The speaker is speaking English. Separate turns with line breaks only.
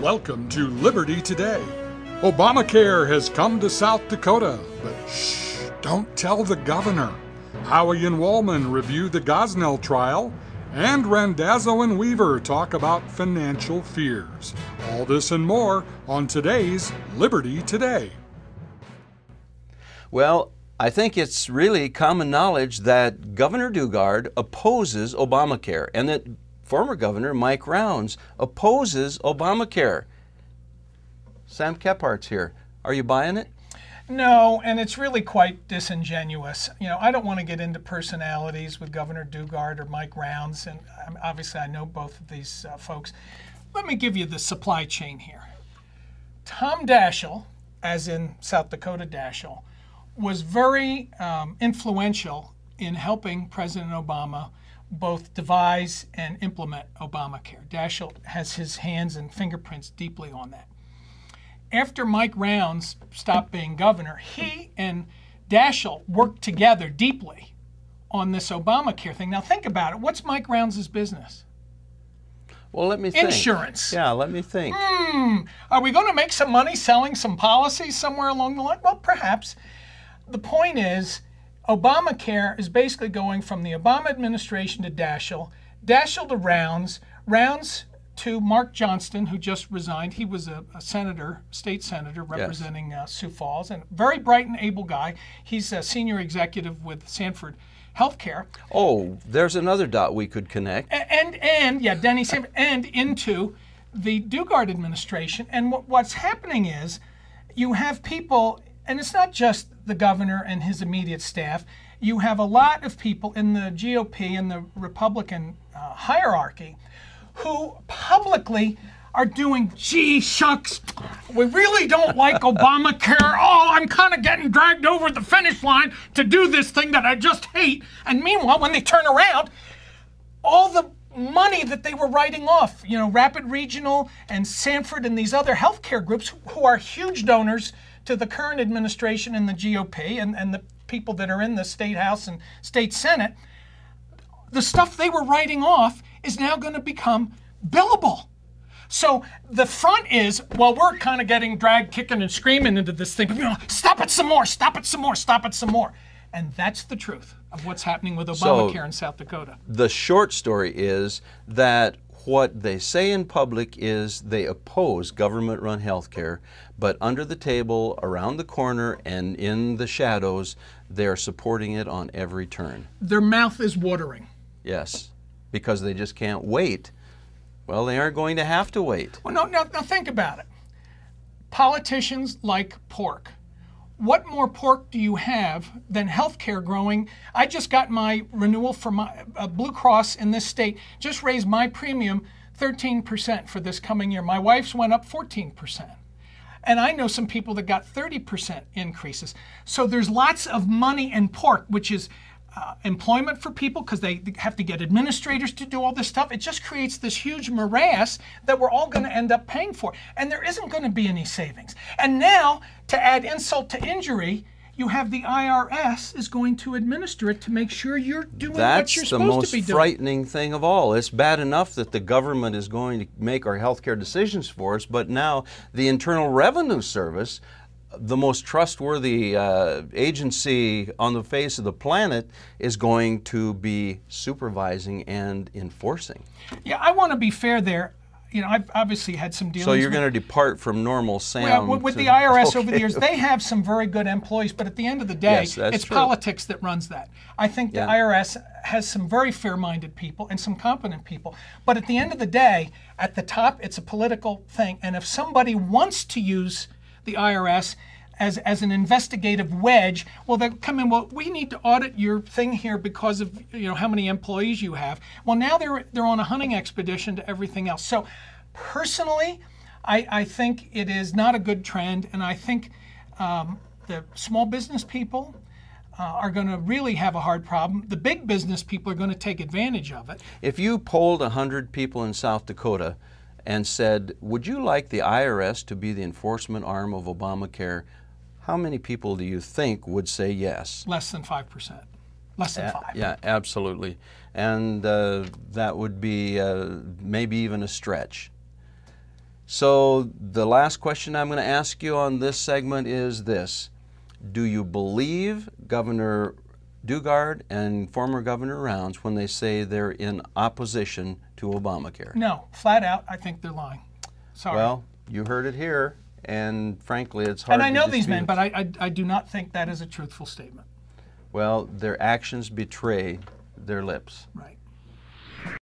Welcome to Liberty Today. ObamaCare has come to South Dakota, but shh, don't tell the governor. Howie and Wallman review the Gosnell trial, and Randazzo and Weaver talk about financial fears. All this and more on today's Liberty Today.
Well, I think it's really common knowledge that Governor Dugard opposes Obamacare and that former Governor Mike Rounds opposes Obamacare. Sam Kephardt's here. Are you buying it?
No, and it's really quite disingenuous. You know, I don't want to get into personalities with Governor Dugard or Mike Rounds, and obviously I know both of these folks. Let me give you the supply chain here. Tom Daschle, as in South Dakota Daschle, was very influential in helping President Obama both devise and implement Obamacare. Daschle has his hands and fingerprints deeply on that. After Mike Rounds stopped being governor, he and Daschle worked together deeply on this Obamacare thing. Now think about it. What's Mike Rounds' business?
Well, let me think.
Insurance.
Yeah, let me think.
Are we going to make some money selling some policies somewhere along the line? Well, perhaps. The point is, Obamacare is basically going from the Obama administration to Daschle, Daschle to Rounds, Rounds to Mark Johnston, who just resigned. He was a senator, state senator representing Sioux Falls, and very bright and able guy. He's a senior executive with Sanford Healthcare.
Oh, there's another dot we could connect.
And Denny Sanford, and into the Dugard administration. And what's happening is you have people, and it's not just the governor and his immediate staff. You have a lot of people in the GOP and the Republican hierarchy who publicly are doing, gee shucks, we really don't like Obamacare. Oh, I'm kind of getting dragged over the finish line to do this thing that I just hate. And meanwhile, when they turn around, all the money that they were writing off, you know, Rapid Regional and Sanford and these other healthcare groups who are huge donors to the current administration in the GOP and the people that are in the State House and State Senate, the stuff they were writing off is now going to become billable. So the front is, well, we're kind of getting dragged, kicking and screaming into this thing. You know, stop it some more, stop it some more, stop it some more. And that's the truth of what's happening with Obamacare in South Dakota.
The short story is that what they say in public is they oppose government-run health care, but under the table, around the corner, and in the shadows, they're supporting it on every turn.
Their mouth is watering.
Yes, because they just can't wait. Well, they aren't going to have to wait.
Well, now think about it. Politicians like pork. What more pork do you have than healthcare growing? I just got my renewal for my Blue Cross in this state, just raised my premium 13% for this coming year. My wife's went up 14%. And I know some people that got 30% increases. So there's lots of money in pork, which is employment for people because they have to get administrators to do all this stuff. It just creates this huge morass that we're all going to end up paying for. And there isn't going to be any savings. And now, to add insult to injury, you have the IRS is going to administer it to make sure you're doing what you're supposed to be doing.
That's the most frightening thing of all. It's bad enough that the government is going to make our health care decisions for us, but now the Internal Revenue Service, the most trustworthy agency on the face of the planet, is going to be supervising and enforcing.
Yeah, I want to be fair there. You know, I've obviously had some dealings.
So you're going to depart from normal Sam.
Well, with the IRS over the years, they have some very good employees, but at the end of the day,
yes, it's
true. Politics that runs that. I think the IRS has some very fair-minded people and some competent people, but at the end of the day, at the top, it's a political thing, and if somebody wants to use the IRS as an investigative wedge, well, they come in, well, we need to audit your thing here because of, you know, how many employees you have. Well, now they're on a hunting expedition to everything else. So personally, I think it is not a good trend, and I think the small business people are going to really have a hard problem. The big business people are going to take advantage of it.
If you polled 100 people in South Dakota and said, would you like the IRS to be the enforcement arm of Obamacare, how many people do you think would say yes?
Less than 5%. Less than 5.
Yeah, absolutely. And that would be maybe even a stretch. So the last question I'm going to ask you on this segment is this. Do you believe Governor Dugard and former Governor Rounds when they say they're in opposition to Obamacare?
No, flat out, I think they're lying. Sorry.
Well, you heard it here, and frankly, it's hard
and I
to
know these
dispute.
men, but I do not think that is a truthful statement.
Well, their actions betray their lips.
Right.